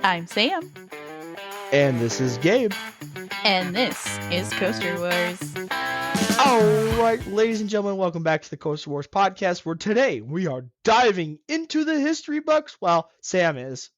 I'm Sam. And this is Gabe. And this is Coaster Wars. Alright, ladies and gentlemen, welcome back to the Coaster Wars podcast, where today we are diving into the history books. Well, Sam is.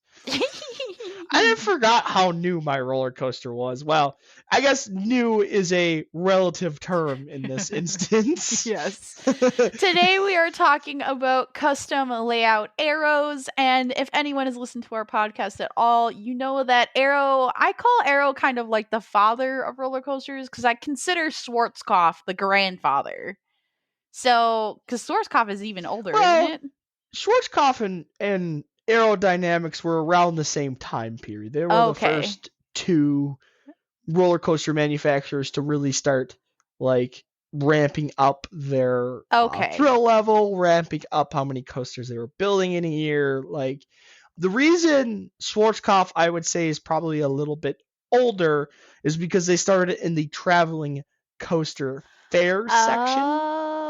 I forgot how new my roller coaster was. Well, I guess new is a relative term in this instance. Yes. Today we are talking about custom layout arrows, and if anyone has listened to our podcast at all, you know that I call Arrow kind of like the father of roller coasters, because I consider Schwarzkopf the grandfather. So, because Schwarzkopf is even older, isn't it? Schwarzkopf and aerodynamics were around the same time period. They were the first two roller coaster manufacturers to really start ramping up their thrill level, ramping up how many coasters they were building in a year. The reason Schwarzkopf, I would say, is probably a little bit older is because they started in the traveling coaster fair section.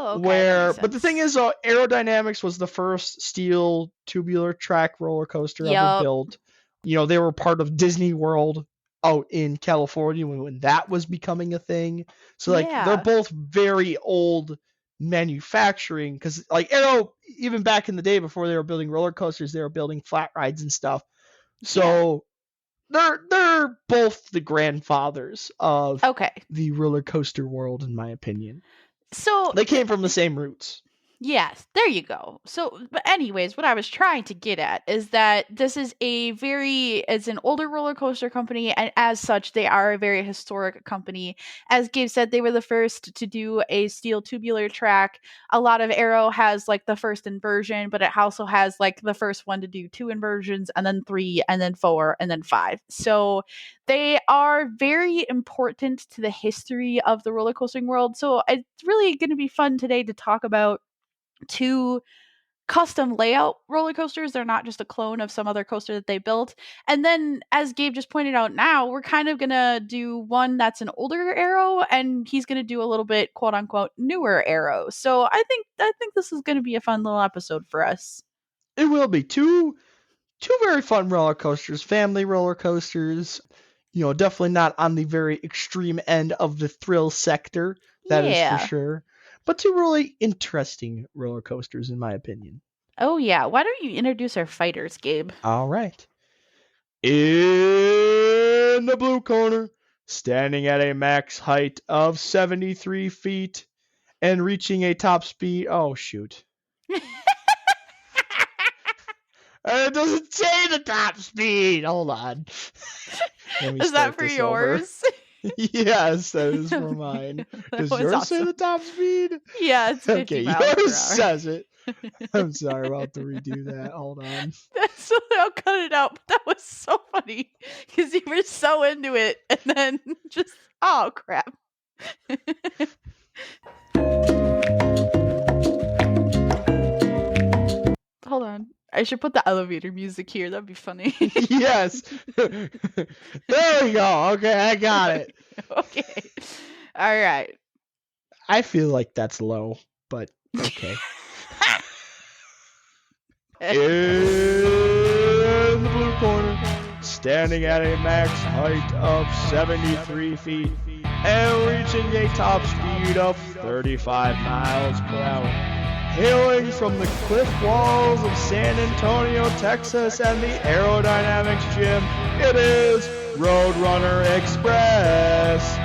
But the thing is, aerodynamics was the first steel tubular track roller coaster ever built. They were part of Disney World out in California when that was becoming a thing. So they're both very old manufacturing, because Arrow, even back in the day before they were building roller coasters, they were building flat rides and stuff. So they're both the grandfathers of the roller coaster world, in my opinion. So they came from the same roots. Yes, there you go. So, but anyways, what I was trying to get at is that this is it's an older roller coaster company, and as such, they are a very historic company. As Gabe said, they were the first to do a steel tubular track. A lot of Arrow has the first inversion, but it also has the first one to do 2 inversions, and then 3, and then 4, and then 5. So they are very important to the history of the roller coastering world. So it's really going to be fun today to talk about 2 custom layout roller coasters. They're not just a clone of some other coaster that they built. And then, as Gabe just pointed out, now we're kind of gonna do one that's an older Arrow, and he's gonna do a little bit quote unquote newer Arrow. So I think this is gonna be a fun little episode for us. It will be two very fun roller coasters, family roller coasters. Definitely not on the very extreme end of the thrill sector. That is for sure. But 2 really interesting roller coasters, in my opinion. Oh, yeah. Why don't you introduce our fighters, Gabe? All right. In the blue corner, standing at a max height of 73 feet and reaching a top speed. Oh, shoot. It doesn't say the top speed. Hold on. Is that for yours? Yes, that is for mine. Does yours say the top speed? Yeah, it's 50 miles per hour. Yours says it. I'm sorry, I'll have to redo that. Hold on. So I'll cut it out. But that was so funny because you were so into it, and then just crap. Hold on. I should put the elevator music here. That'd be funny. Yes. There we go. Okay, I got it. Okay. All right. I feel like that's low, but okay. In the blue corner, standing at a max height of 73 feet and reaching a top speed of 35 miles per hour. Hailing from the cliff walls of San Antonio, Texas, and the aerodynamics gym, it is Roadrunner Express.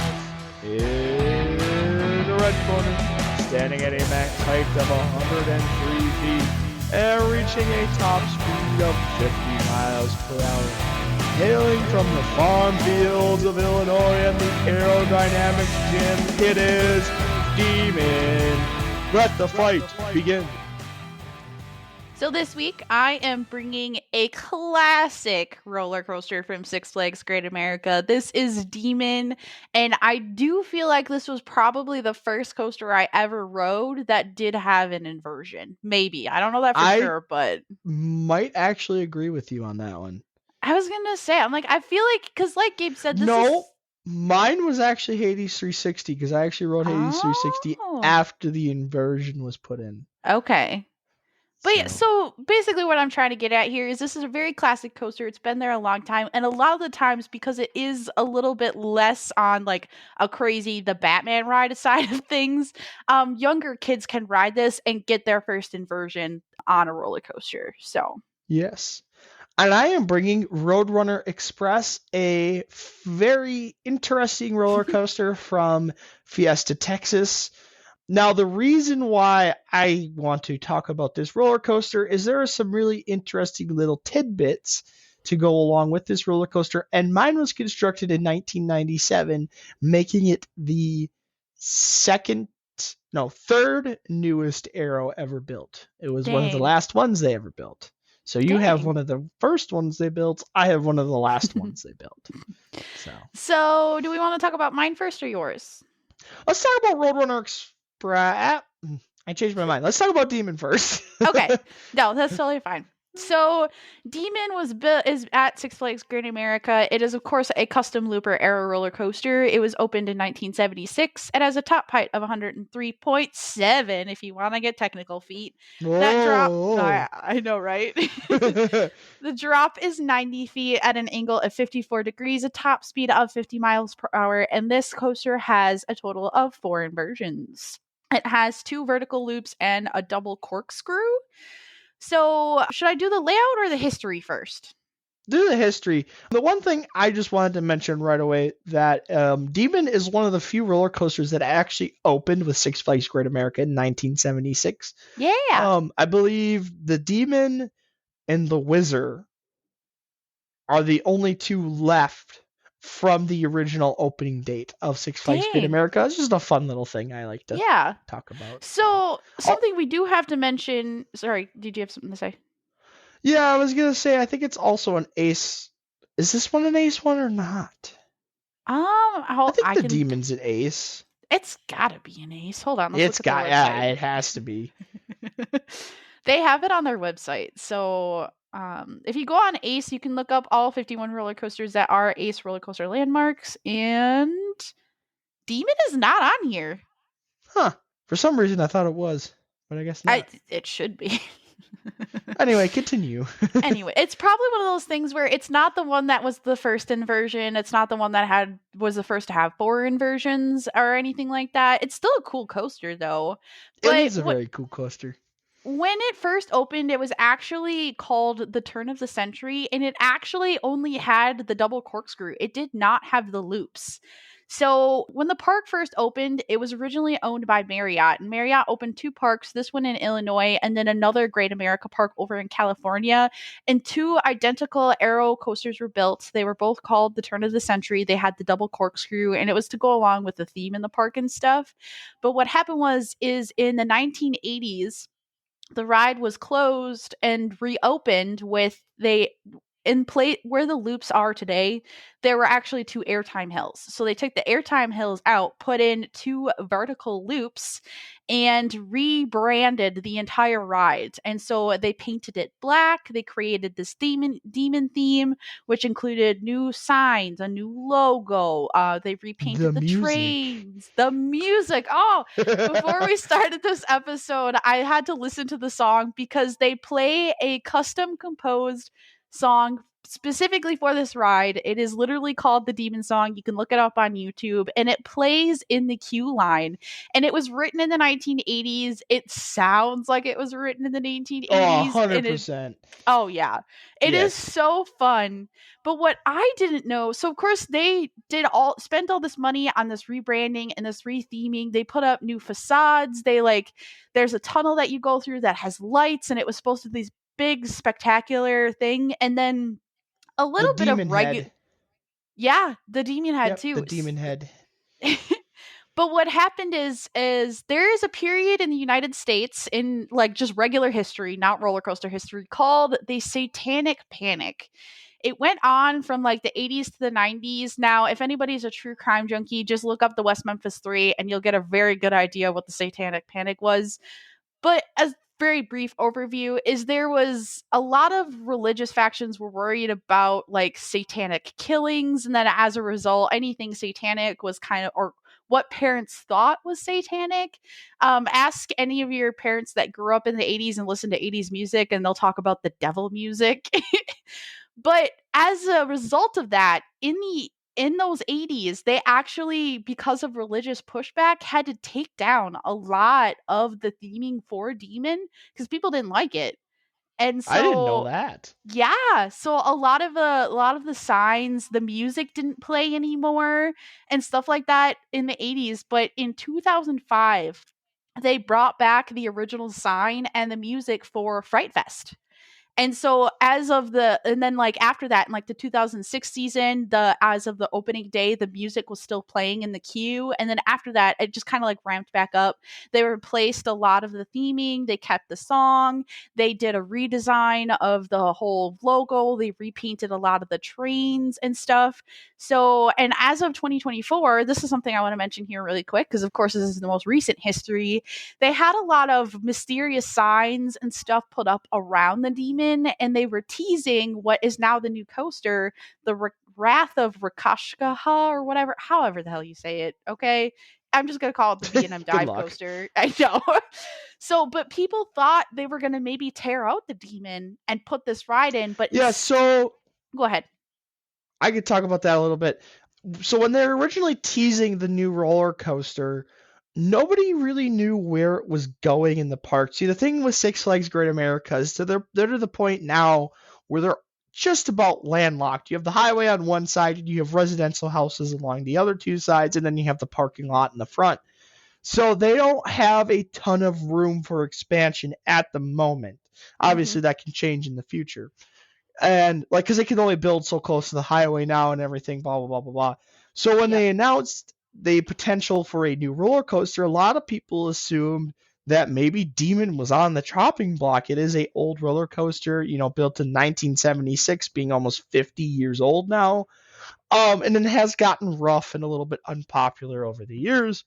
In the red corner, standing at a max height of 103 feet and reaching a top speed of 50 miles per hour. Hailing from the farm fields of Illinois and the aerodynamics gym, it is Demon. Let the fight begin. So this week, I am bringing a classic roller coaster from Six Flags Great America. This is Demon, and I do feel like this was probably the first coaster I ever rode that did have an inversion. Maybe. I don't know that for sure, but... might actually agree with you on that one. I was going to say, I feel like, because like Gabe said, mine was actually Hades 360, because I actually rode Hades 360 after the inversion was put in. Okay. But yeah, So so basically, what I'm trying to get at here is this is a very classic coaster. It's been there a long time, and a lot of the times because it is a little bit less on like a crazy the Batman ride side of things, younger kids can ride this and get their first inversion on a roller coaster. So yes. And I am bringing Roadrunner Express, a very interesting roller coaster from Fiesta, Texas. Now, the reason why I want to talk about this roller coaster is there are some really interesting little tidbits to go along with this roller coaster, and mine was constructed in 1997, making it the third newest Arrow ever built. It was one of the dang, last ones they ever built. So you have dang. one of the first ones they built. I have one of the last ones they built. So So, do we want to talk about mine first or yours? let's talk about Roadrunner Express. I changed my mind. Let's talk about Demon first. Okay. No, that's totally fine. So, Demon was built is at Six Flags Great America. It is, of course, a custom looper aero roller coaster. It was opened in 1976. It has a top height of 103.7, if you want to get technical feet. That drop, Whoa. I know, right? The drop is 90 feet at an angle of 54 degrees, a top speed of 50 miles per hour, and this coaster has a total of 4 inversions. It has 2 vertical loops and a double corkscrew. So, should I do the layout or the history first? Do the history. The one thing I just wanted to mention right away that Demon is one of the few roller coasters that actually opened with Six Flags Great America in 1976. Yeah. I believe the Demon and the Wizard are the only two left from the original opening date of Six Flags Great Dang. America. It's just a fun little thing I like to Yeah. talk about. So, So, oh something we do have to mention. Sorry, did you have something to say? yeah, I was gonna say I think it's also an ace. Is this one an ace one or not? I think I the can. Demon's an ace. It's gotta be an ace. Hold on, let's look It's at their got yeah, website. it has to be. They have it on their website. So, if you go on Ace, you can look up all 51 roller coasters that are Ace roller coaster landmarks, and Demon is not on here. Huh. For some reason I thought it was, but I guess not. It should be. Anyway, continue. Anyway, it's probably one of those things where it's not the one that was the first inversion. It's not the one that was the first to have 4 inversions or anything like that. It's still a cool coaster though. It But is a very cool coaster. when it first opened, it was actually called the Turn of the Century, and it actually only had the double corkscrew. It did not have the loops. So when the park first opened, it was originally owned by Marriott, and Marriott opened 2 parks, this one in Illinois, and then another Great America Park over in California. And 2 identical aero coasters were built. They were both called the Turn of the Century. They had the double corkscrew, and it was to go along with the theme in the park and stuff. But what happened is in the 1980s, the ride was closed and reopened with they in place where the loops are today. There were actually 2 airtime hills, so they took the airtime hills out, put in 2 vertical loops, and rebranded the entire ride. And so they painted it black. They created this demon theme, which included new signs, a new logo. They The repainted the music. trains, the music. Oh, before we started this episode, I had to listen to the song because they play a custom composed song specifically for this ride. It is literally called the Demon Song. You can look it up on YouTube, and it plays in the queue line. And it was written in the 1980s. It sounds like it was written in the Oh, 1980s, and it 100%. oh yeah. It is Yes. so fun. But what I didn't know, so of course they did all spent all this money on this rebranding and this retheming. They put up new facades. They like there's a tunnel that you go through that has lights, and it was supposed to be this big spectacular thing. And then a The little bit of demon regular, head. yeah, the demon had Yep, the too. demon head. But what happened is there is a period in the United States in like just regular history, not roller coaster history, called the Satanic Panic. It went on from like the 80s to the 90s. Now, if anybody's a true crime junkie, just look up the West Memphis 3 and you'll get a very good idea what the Satanic Panic was. But as very brief overview is there was a lot of religious factions were worried about like satanic killings, and then as a result anything satanic was kind of or what parents thought was satanic. Ask any of your parents that grew up in the 80s and listened to 80s music, and they'll talk about the devil music. But as a result of that, in those 80s, they actually, because of religious pushback, had to take down a lot of the theming for Demon because people didn't like it. And I didn't know so that. yeah, so a lot of the signs, the music didn't play anymore and stuff like that in the 80s, but in 2005 they brought back the original sign and the music for Fright Fest. And so as of the and then like after that in like the 2006 season, the as of the opening day, the music was still playing in the queue. And then after that, it just kind of like ramped back up. They replaced a lot of the theming, they kept the song, they did a redesign of the whole logo, they repainted a lot of the trains and stuff. So, and as of 2024, this is something I want to mention here really quick because of course this is the most recent history. They had a lot of mysterious signs and stuff put up around the demon, and they were teasing what is now the new coaster, the Wrath of Rakashkaha or whatever, however the hell you say it. Okay, I'm just gonna call it the B&M Good dive luck. coaster. I know. So, but people thought they were gonna maybe tear out the demon and put this ride in, but Yeah, so go ahead. I could talk about that a little bit. So when they were originally teasing the new roller coaster, nobody really knew where it was going in the park. See, the thing with Six Flags Great America is they're to the point now where they're just about landlocked. You have the highway on one side, and you have residential houses along the other two sides, and then you have the parking lot in the front. So they don't have a ton of room for expansion at the moment. Mm-hmm. Obviously, that can change in the future, and like because they can only build so close to the highway now and everything, blah blah blah blah blah. So when Yep. they announced the potential for a new roller coaster, a lot of people assumed that maybe Demon was on the chopping block. It is a old roller coaster, built in 1976, being almost 50 years old now. And it has gotten rough and a little bit unpopular over the years.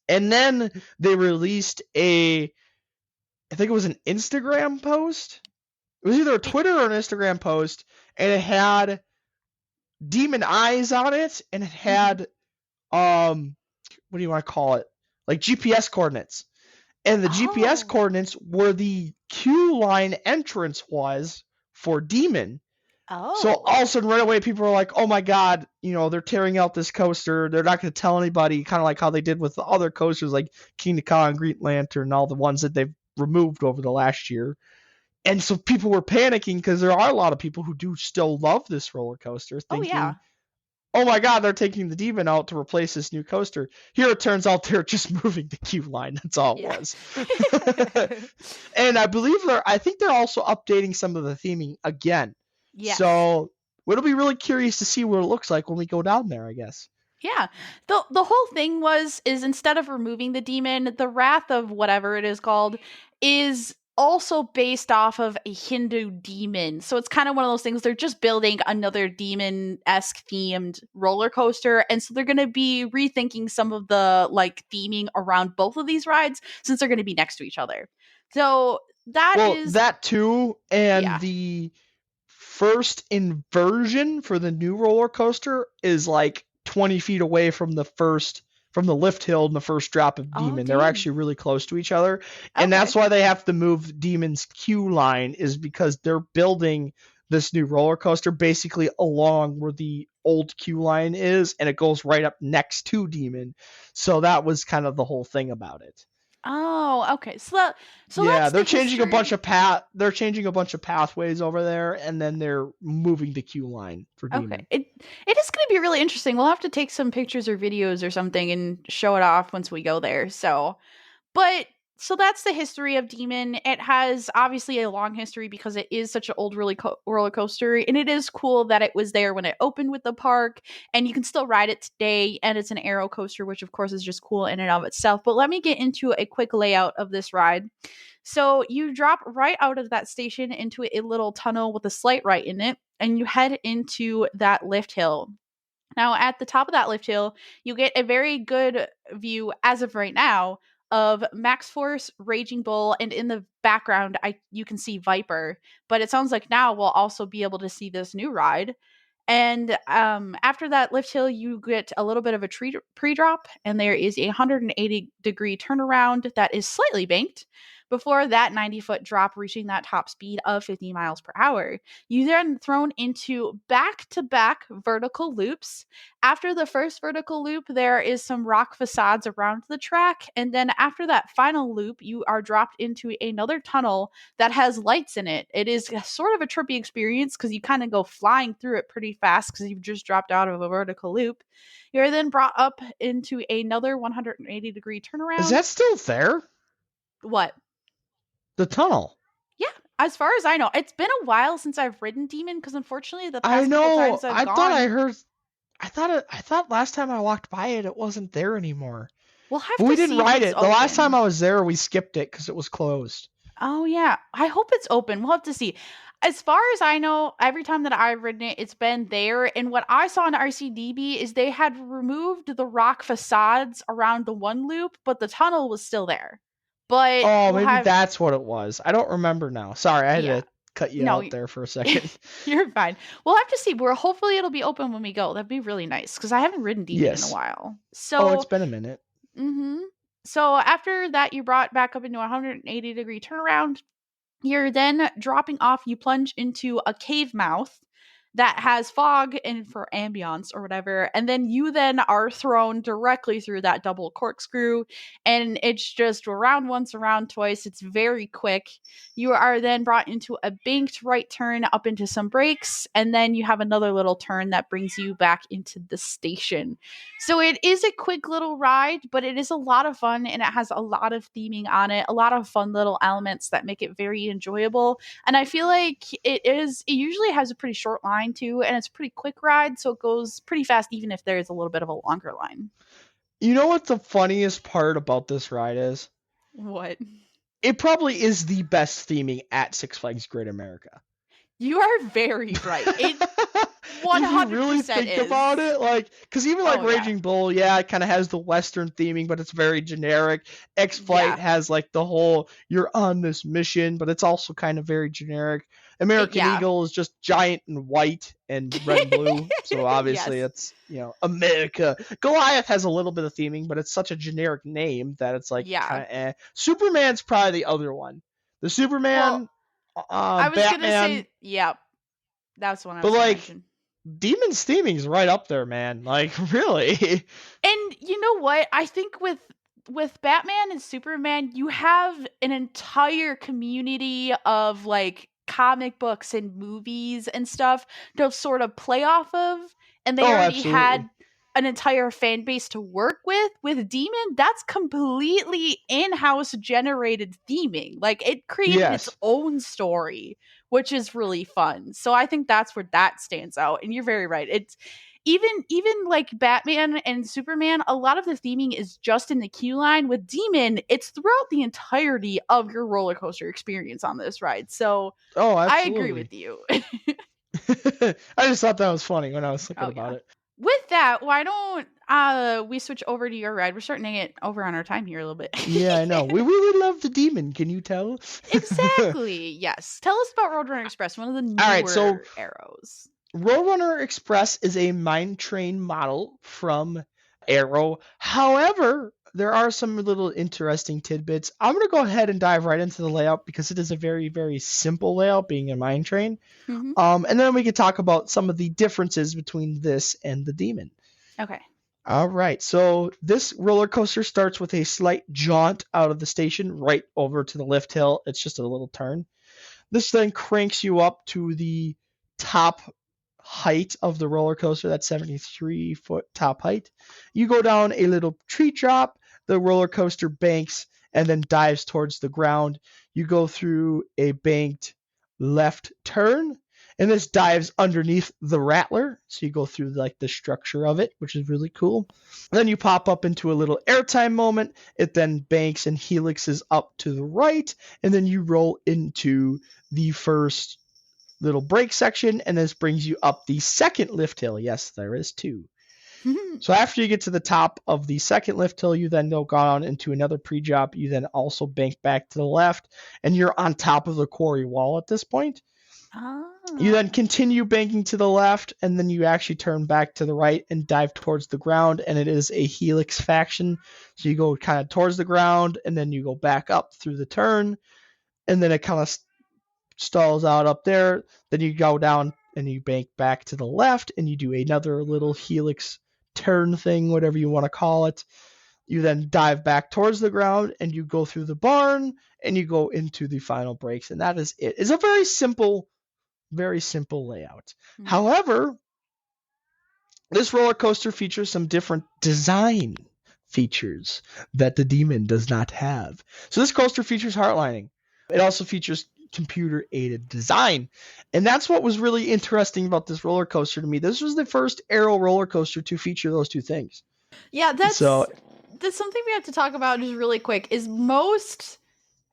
And then they released I think it was an Instagram post. It was either a It, Twitter or an Instagram post, and it had demon eyes on it, and it mm-hmm. had what do you want to call it? Like GPS coordinates. And the GPS Oh. coordinates where the queue line entrance was for Demon. So all Oh. of a sudden, right away, people are like, "Oh my God, they're tearing out this coaster. They're not going to tell anybody." Kind of like how they did with the other coasters, like King Kong, Green Lantern, and all the ones that they've removed over the last year. And so people were panicking because there are a lot of people who do still love this roller coaster, Oh thinking, yeah. "Oh my God, they're taking the demon out to replace this new coaster." Here it turns out they're just moving the queue line. That's all it Yeah. was. And I think they're also updating some of the theming again. Yes. So it'll be really curious to see what it looks like when we go down there, I guess. Yeah. The whole thing is instead of removing the demon, the wrath of whatever it is called is also based off of a Hindu demon. So it's kind of one of those things they're just building another demon-esque themed roller coaster, and so they're going to be rethinking some of the like theming around both of these rides since they're going to be next to each other. So that Well, is that too, and yeah. the first inversion for the new roller coaster is like 20 feet away from the lift hill and the first drop of Oh Demon. They're dang. actually really close to each other. And that's Okay. why they have to move Demon's queue line, is because they're building this new roller coaster basically along where the old queue line is, and it goes right up next to Demon. So that was kind of the whole thing about it. Oh, okay. So Yeah, that's the they're changing a bunch history. of pathways over there, and then they're moving the queue line for Okay. Demon. It is going to be really interesting. We'll have to take some pictures or videos or something and show it off once we go there. But so that's the history of Demon. It has obviously a long history because it is such an old roller coaster, and it is cool that it was there when it opened with the park, and you can still ride it today. And it's an aero coaster, which of course is just cool in and of itself. But let me get into a quick layout of this ride. So you drop right out of that station into a little tunnel with a slight right in it, and you head into that lift hill. Now, at the top of that lift hill, you get a very good view, as of right now, of Max Force, Raging Bull, and in the background, you can see Viper. But it sounds like now we'll also be able to see this new ride. And after that lift hill, you get a little bit of a pre-drop, and there is a 180-degree turnaround that is slightly banked before that 90-foot drop, reaching that top speed of 50 miles per hour. You then thrown into back-to-back vertical loops. After the first vertical loop, there is some rock facades around the track, and then after that final loop, you are dropped into another tunnel that has lights in it. It is sort of a trippy experience because you kind of go flying through it pretty fast because you've just dropped out of a vertical loop. You're then brought up into another 180-degree Is turnaround. that still there? What? The tunnel. Yeah, as far as I know, it's been a while since I've ridden Demon because unfortunately the I past couple know. times I've I thought I gone, heard. I thought last time I walked by it, it wasn't there anymore. we'll have But we to didn't see if ride it's it. The last time open. I was there, we skipped it because it was closed. Oh yeah, I hope it's open. We'll have to see. As far as I know, every time that I've ridden it, it's been there. And what I saw in RCDB is they had removed the rock facades around the one loop, but the tunnel was still there. But Oh, we'll maybe have, that's what it was. I don't remember now. Sorry, I had yeah, to cut you no, out there for a second. you're fine. We'll have to see. Where hopefully it'll be open when we go. That'd be really nice because I haven't ridden Demon in a Yes. while. Oh, it's So, been a minute. mm-hmm. So after that, you brought back up into a 180-degree turnaround. You're then dropping off, you plunge into a cave mouth that has fog and for ambiance or whatever, and then you then are thrown directly through that double corkscrew, and it's just around once, around twice. It's very quick. You are then brought into a banked right turn up into some brakes, and then you have another little turn that brings you back into the station. So it is a quick little ride, but it is a lot of fun, and it has a lot of theming on it, a lot of fun little elements that make it very enjoyable. And I feel like it usually has a pretty short line too, and it's a pretty quick ride, so it goes pretty fast even if there is a little bit of a longer line. You know what the funniest part about this ride is? What? It probably is the best theming at Six Flags Great America. You are very right. It If you really 100% think about is. it, like, because even like Oh yeah. Raging Bull, yeah, it kind of has the Western theming, but it's very generic. X Flight Yeah. has like the whole you're on this mission, but it's also kind of very generic. American Yeah. Eagle is just giant and white and red and blue, so obviously Yes. it's America. Goliath has a little bit of theming, but it's such a generic name that it's like Yeah. kind of eh. Superman's probably the other one. The Well, Superman, I was gonna Batman, say, yeah, that's what I but was gonna like mention. Demon's theming's right up there, man. Like really. And you know what? I think with Batman and Superman, you have an entire community of like comic books and movies and stuff to sort of play off of, and they Oh, already absolutely. had an entire fan base to work with. With Demon, that's completely in-house generated theming. Like it created its Yes. own story, which is really fun. So I think that's where that stands out. And you're very right. It's even like Batman and Superman, a lot of the theming is just in the queue line. With Demon, it's throughout the entirety of your roller coaster experience on this ride. So Oh, I agree absolutely. with you. I just thought that was funny when I was thinking Oh about yeah. it. With that, why don't we switch over to your ride? We're starting to get over on our time here a little bit. Yeah, I know. We really love the demon. Can you tell? All Exactly. Yes. Tell us about Roadrunner Express, one of the right. So newer arrows. Roadrunner Express is a mine train model from Arrow. However, there are some little interesting tidbits. I'm going to go ahead and dive right into the layout because it is a very, very simple layout being a mine train. Hmm. And then we could talk about some of the differences between this and the demon. Okay. All right, so this roller coaster starts with a slight jaunt out of the station right over to the lift hill. It's just a little turn. This then cranks you up to the top height of the roller coaster, that 73-foot top height. You go down a little tree drop, the roller coaster banks and then dives towards the ground. You go through a banked left turn, and this dives underneath the rattler. So you go through like the structure of it, which is really cool. Then you pop up into a little airtime moment. It then banks and helixes up to the right, and then you roll into the first little break section, and this brings you up the second lift hill. Yes, there is two. So after you get to the top of the second lift hill, you then go on into another pre-drop. You then also bank back to the left, and you're on top of the quarry wall at this point. You Ah. then continue banking to the left, and then you actually turn back to the right and dive towards the ground, and it is a helix faction. So you go kind of towards the ground, and then you go back up through the turn, and then it kind of stalls out up there. Then you go down and you bank back to the left, and you do another little helix turn thing, whatever you want to call it. You then dive back towards the ground, and you go through the barn, and you go into the final breaks, and that is it. It's a very simple layout. Mhm. However, this roller coaster features some different design features that the Demon does not have. So this coaster features heartlining. It also features computer aided design. And that's what was really interesting about this roller coaster to me. This was the first Aero roller coaster to feature those two things. Yeah, So, that's something we have to talk about just really quick. Is most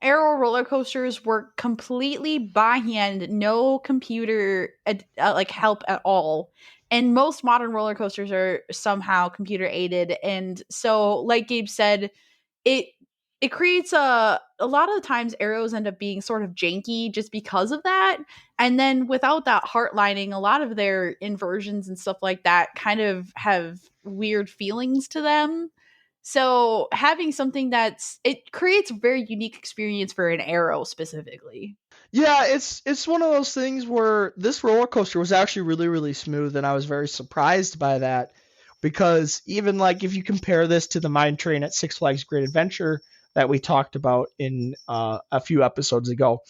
Aero roller coasters were completely by hand, no computer like help at all. And most modern roller coasters are somehow computer aided. And so, like Gabe said, it it creates a lot of the times arrows end up being sort of janky just because of that. And then without that heart lining, a lot of their inversions and stuff like that kind of have weird feelings to them. So having something it creates a very unique experience for an arrow specifically. yeah, it's one of those things where this roller coaster was actually really smooth, and I was very surprised by that because even like if you compare this to the mine train at Six Flags Great Adventure that we talked about in a few episodes ago,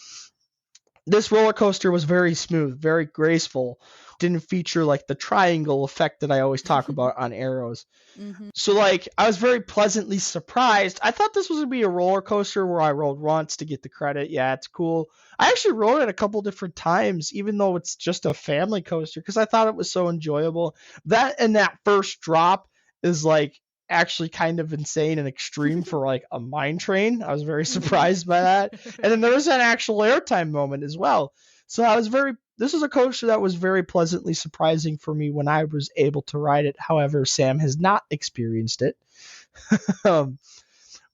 this roller coaster was very smooth, very graceful. Didn't feature like the triangle effect that I always talk about on arrows. Hmm. So like I was very pleasantly surprised. I thought this was gonna be a roller coaster where I rode once to get the credit. Yeah, it's cool. I actually rode it a couple different times, even though it's just a family coaster, because I thought it was so enjoyable. That and that first drop is like actually kind of insane and extreme for like a mine train. I was very Hmm. surprised by that. And then there was an actual airtime moment as well. So I was very this is a coaster that was very pleasantly surprising for me when I was able to ride it. However, Sam has not experienced it. um,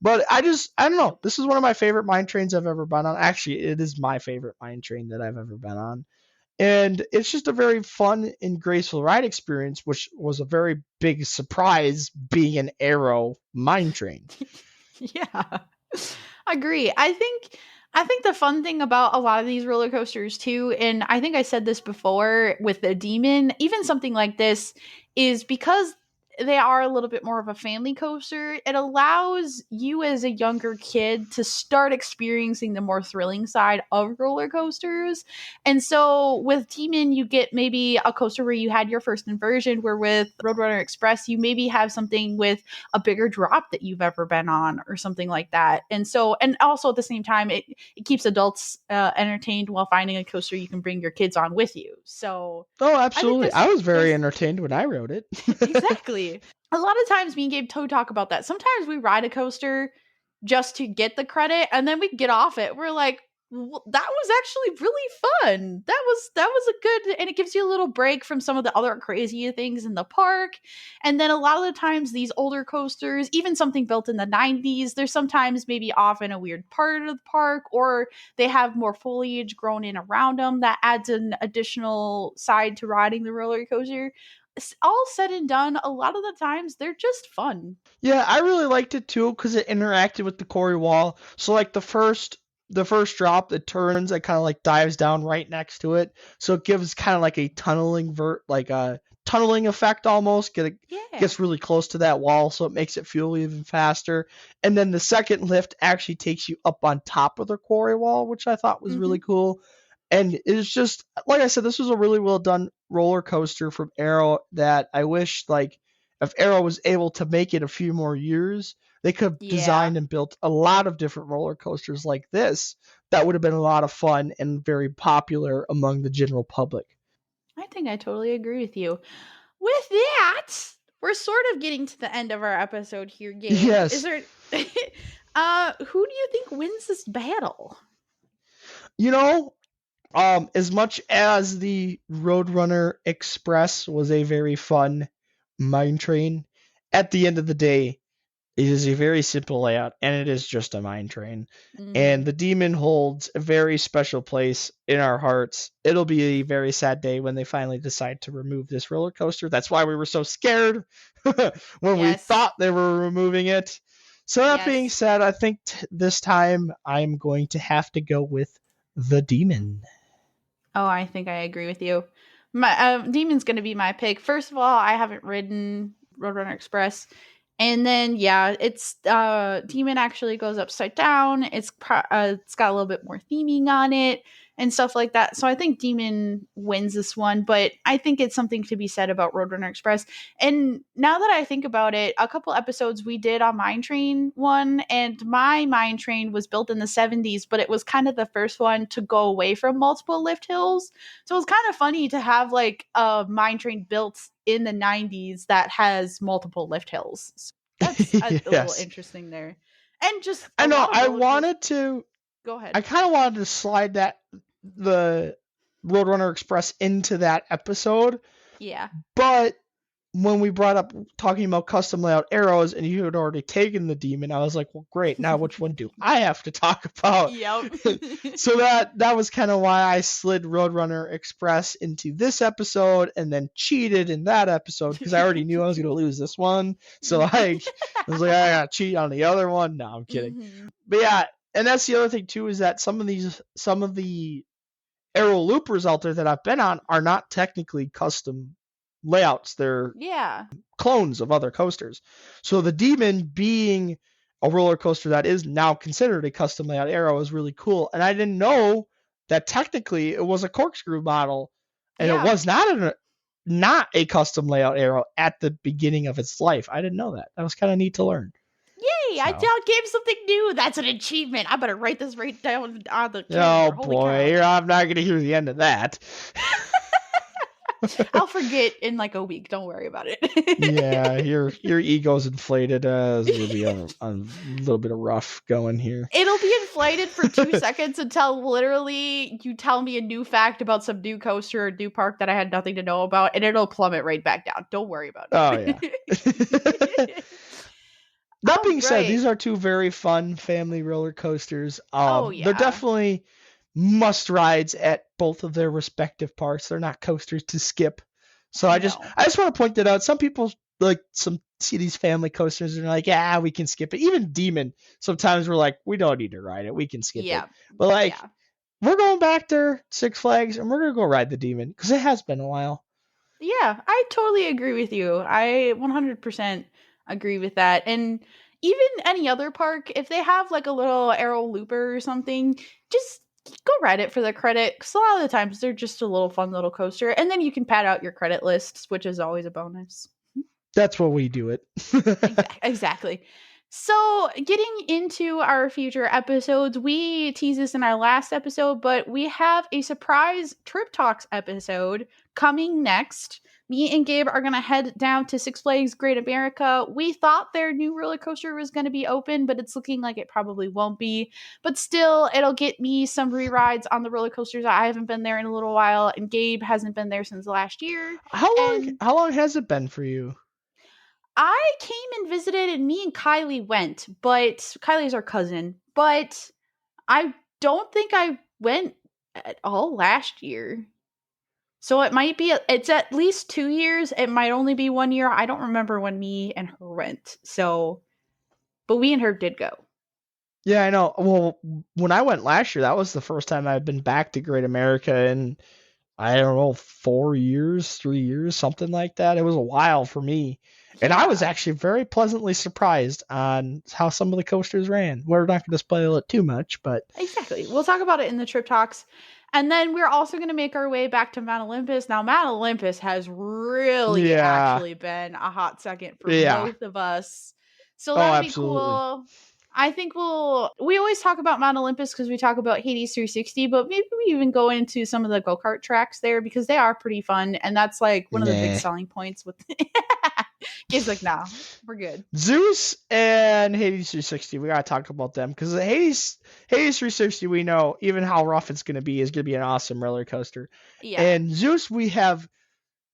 but I don't know. This is one of my favorite mine trains I've ever been on. Actually, it is my favorite mine train that I've ever been on. And it's just a very fun and graceful ride experience, which was a very big surprise being an Aero mine train. Yeah. I agree. I think the fun thing about a lot of these roller coasters too, and I think I said this before with the Demon, even something like this, is because they are a little bit more of a family coaster, it allows you as a younger kid to start experiencing the more thrilling side of roller coasters. And so with Demon, you get maybe a coaster where you had your first inversion, where with Roadrunner Express, you maybe have something with a bigger drop that you've ever been on or something like that. And so, and also at the same time, it keeps adults entertained while finding a coaster you can bring your kids on with you. So Oh, I think absolutely. I was very entertained when I rode it. exactly. A lot of times me and Gabe talk about that. Sometimes we ride a coaster just to get the credit and then we get off it. We're like, that was actually really fun. That was a good, and it gives you a little break from some of the other crazy things in the park. And then a lot of the times these older coasters, even something built in the 90s, they're sometimes maybe off in a weird part of the park, or they have more foliage grown in around them that adds an additional side to riding the roller coaster. All said and done, a lot of the times they're just fun. Yeah, I really liked it too because it interacted with the quarry wall. So like the first drop, it turns, it kind of like dives down right next to it. So it gives kind of like a tunneling effect almost. Yeah. Gets really close to that wall, so it makes it feel even faster. And then the second lift actually takes you up on top of the quarry wall, which I thought was really Hmm. cool. And it's just like I said, this was a really well done roller coaster from Arrow that I wish like if Arrow was able to make it a few more years, they could have Yeah. designed and built a lot of different roller coasters like this that would have been a lot of fun and very popular among the general public. I think I totally agree with you. With that, we're sort of getting to the end of our episode here, Gabe. Is Yes. there who do you think wins this battle? You know, as much as the Roadrunner Express was a very fun mine train, at the end of the day, It is a very simple layout, and it is just a mine train. And Mhm. the demon holds a very special place in our hearts. It'll be a very sad day when they finally decide to remove this roller coaster. That's why we were so scared when we Yes. thought they were removing it. So that being Yes. said, I think this time I'm going to have to go with the demon. Oh, I think I agree with you. My Demon's going to be my pick. First of all, I haven't ridden Roadrunner Express, and then yeah, it's Demon actually goes upside down. It's got a little bit more theming on it and stuff like that. So I think Demon wins this one, but I think it's something to be said about Roadrunner Express. And now that I think about it, a couple episodes we did on Mine Train one, and my Mine Train was built in the 70s, but it was kind of the first one to go away from multiple lift hills. So it's kind of funny to have like a Mine Train built in the 90s that has multiple lift hills. So that's a little Yes. interesting there. And just I a know. lot of I roller coasters. wanted to. Go ahead. I kind of wanted to slide the Roadrunner Express into that episode, Yeah. but when we brought up talking about custom layout arrows and you had already taken the demon, I was like, well, great. Now which one do I have to talk about? Yep. So that was kind of why I slid Roadrunner Express into this episode and then cheated in that episode because I already knew I was going to lose this one. So like I was like, I got to cheat on the other one. No, I'm kidding. Mhm. But yeah, and that's the other thing too is that some of the arrow loopers out there that I've been on are not technically custom layouts. They're Yeah. clones of other coasters. So the demon being a roller coaster that is now considered a custom layout arrow is really cool. And I didn't know that technically it was a corkscrew model and it Yeah. was not a custom layout arrow at the beginning of its life. I didn't know that. That was kind of neat to learn. Yay! I So, gave something new. That's an achievement. I better write this right down on the oh calendar. Holy boy, cow. I'm not going to hear the end of that. I'll forget in like a week. Don't worry about it. Yeah, your ego's inflated. There's gonna be a little bit of rough going here. It'll be inflated for 2 seconds until literally you tell me a new fact about some new coaster or new park that I had nothing to know about, and it'll plummet right back down. Don't worry about Oh yeah. it. That All being said, right. these are two very fun family roller coasters. Oh They're yeah. definitely must rides at both of their respective parks. They're not coasters to skip. So I just No. I just want to point that out. Some people like some see these family coasters and they're like, yeah, we can skip it. Even Demon, sometimes we're like, we don't need to ride it. We can skip it. Yeah. But like, Yeah. we're going back there, Six Flags, and we're gonna go ride the Demon because it has been a while. Yeah, I totally agree with you. I 100% agree with that. And even any other park, if they have like a little arrow looper or something, just go ride it for the credit. Because a lot of the times they're just a little fun little coaster. And then you can pad out your credit lists, which is always a bonus. That's what we do it. Exactly. So, getting into our future episodes, we teased this in our last episode, but we have a surprise Trip Talks episode coming next. Me and Gabe are going to head down to Six Flags Great America. We thought their new roller coaster was going to be open, but it's looking like it probably won't be. But still, it'll get me some re-rides on the roller coasters. I haven't been there in a little while, and Gabe hasn't been there since last year. How long And how long has it been for you? I came and visited, and me and Kylie went, but Kylie's our cousin. But I don't think I went at all last year. So it might be, it's at least 2 years. It might only be 1 year. I don't remember when me and her went. So, but we and her did go. Yeah, I know. Well, when I went last year, that was the first time I'd been back to Great America in, I don't know, 4 years, 3 years, something like that. It was a while for me. And I was Yeah, actually very pleasantly surprised on how some of the coasters ran. We're not going to spoil it too much, but exactly. We'll talk about it in the trip talks. And then we're also going to make our way back to Mount Olympus. Now, Mount Olympus has really yeah, actually been a hot second for yeah. both of us. So Oh, that'll be absolutely. cool. I think we always talk about Mount Olympus because we talk about Hades 360, but maybe we even go into some of the go kart tracks there because they are pretty fun. And that's like one of the big Nah. selling points with Gabe's like, nah, we're good. Zeus and Hades 360, we gotta talk about them because Hades 360, we know even how rough it's gonna be is gonna be an awesome roller coaster. Yeah. And Zeus, we have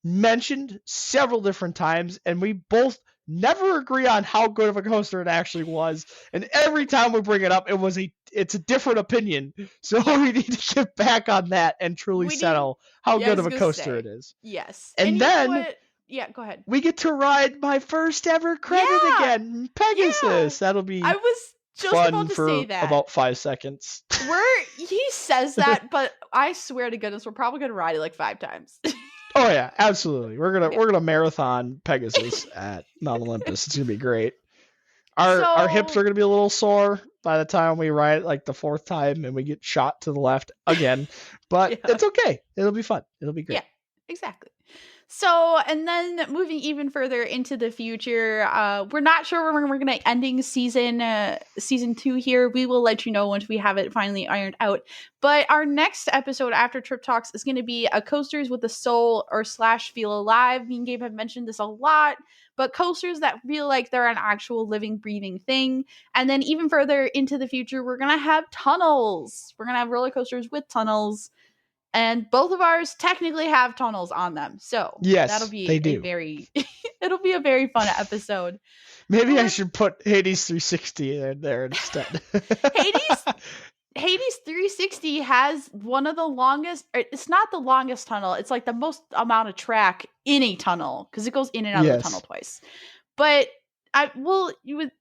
mentioned several different times, and we both never agree on how good of a coaster it actually was. And every time we bring it up, it's a different opinion. So we need to get back on that and truly settle how good of a coaster it is. Yes. And then what? Yeah, go ahead. we get to ride my first ever credit again, Pegasus. That'll be I was just fun about to for say that. about 5 seconds. He says that, but I swear to goodness, we're probably gonna ride it like 5 times. Oh yeah, absolutely. We're gonna marathon Pegasus at Mount Olympus. It's gonna be great. Our hips are gonna be a little sore by the time we ride it like the 4th time and we get shot to the left again. But it's okay. It'll be fun. It'll be great. Yeah, exactly. So, and then moving even further into the future, we're not sure when we're going to ending season 2 here. We will let you know once we have it finally ironed out. But our next episode after Trip Talks is going to be a coasters with a soul or / feel alive. Me and Gabe have mentioned this a lot, but coasters that feel like they're an actual living, breathing thing. And then even further into the future, we're going to have tunnels. We're going to have roller coasters with tunnels. And both of ours technically have tunnels on them. So yes, that'll be they do. It'll be a very fun episode. Maybe I should put Hades 360 in there instead. Hades 360 has one of the longest, it's not the longest tunnel. It's like the most amount of track in a tunnel because it goes in and out of the tunnel twice. But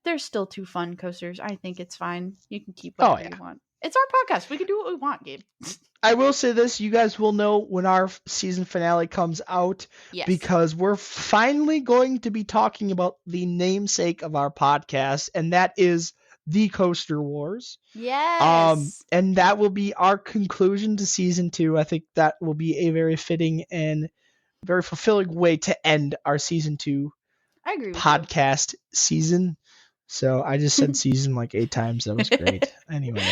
they're still 2 fun coasters. I think it's fine. You can keep whatever you want. It's our podcast. We can do what we want, Gabe. I will say this. You guys will know when our season finale comes out. Yes. Because we're finally going to be talking about the namesake of our podcast, and that is the Coaster Wars. Yes. And that will be our conclusion to season 2. I think that will be a very fitting and very fulfilling way to end our season 2 podcast season. So I just said season like 8 times. That was great. Anyway.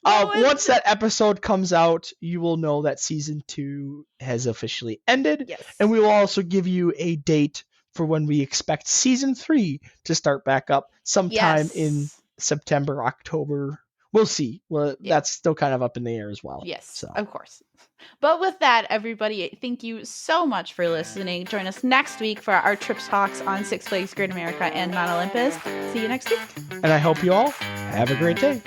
Once that episode comes out, you will know that season 2 has officially ended. Yes. And we will also give you a date for when we expect season 3 to start back up sometime in September, October. We'll see. Well, that's still kind of up in the air as well. Yes, so. Of course. But with that, everybody, thank you so much for listening. Join us next week for our Trip Talks on Six Flags Great America and Mount Olympus. See you next week. And I hope you all have a great day.